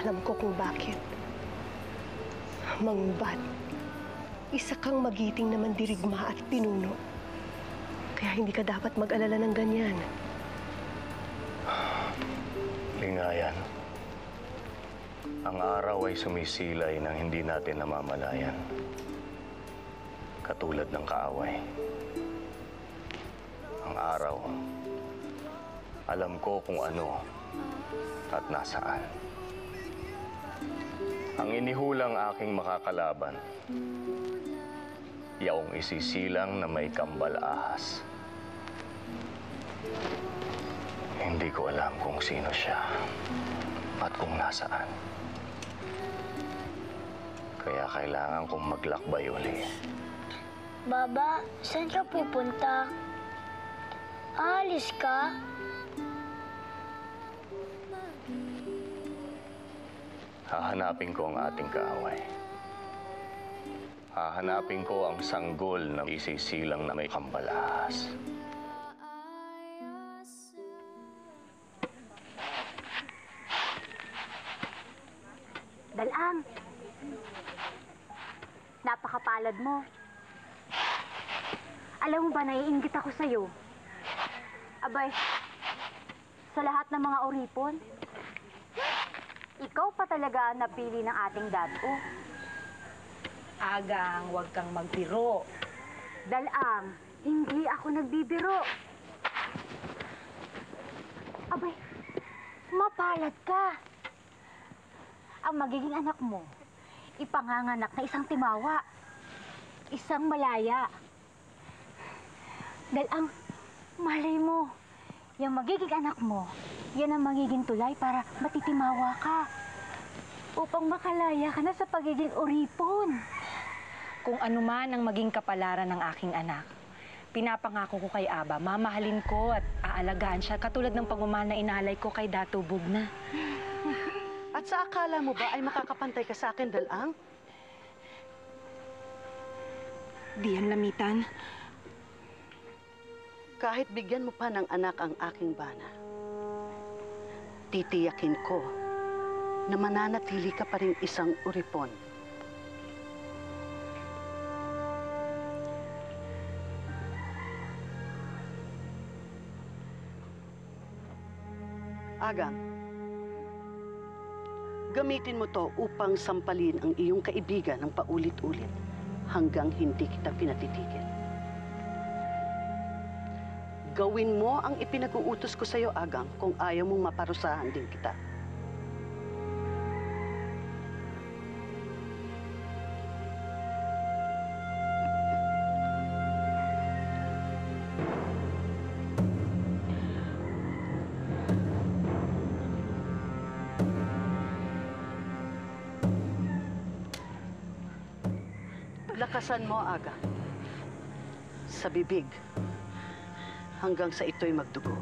Alam ko kung bakit. Mangbat, isa kang magiting na mandirigma at pinuno. Kaya hindi ka dapat mag-alala ng ganyan. Lingayan. Ang araw ay sumisilay nang hindi natin namamalayan. Katulad ng kaaway. Ang araw, alam ko kung ano at nasaan. Ang inihulang aking makakalaban, yaong isisilang na may kambal ahas. Hindi ko alam kung sino siya at kung nasaan. Kaya kailangan kong maglakbay uli. Baba, saan ka pupunta? Aalis ka? Hahanapin ko ang ating kaaway. Hahanapin ko ang sanggol na isisilang na may kambal ahas. Dalang, napakapalad mo. Alam mo ba, naiinggit ako sa'yo. Abay, sa lahat ng mga uripon, ikaw pa talaga ang napili ng ating dado. Agang, huwag kang magbiro. Dalang, hindi ako nagbibiro. Abay, mapalad ka. Ang magiging anak mo, ipanganganak na isang timawa, isang malaya. Dalang, malay mo, yung magiging anak mo, yan ang magiging tulay para matitimawa ka. Upang makalaya ka na sa pagiging uripon. Kung ano man ang maging kapalaran ng aking anak, pinapangako ko kay Aba, mamahalin ko at aalagaan siya katulad ng pagmamahal na inalay ko kay Dato Bugna. At sa akala mo ba ay makakapantay ka sa akin, Dalang? Di yan lamitan. Kahit bigyan mo pa ng anak ang aking bana, titiyakin ko na mananatili ka pa rin isang uripon. Agang, gamitin mo to upang sampalin ang iyong kaibigan ng paulit-ulit hanggang hindi kita pinatitigil. Gawin mo ang ipinag-uutos ko sa'yo, Agang, kung ayaw mong maparusahan din kita. Lakasan mo, Agang. Sa bibig. Hanggang sa ito'y magdugo.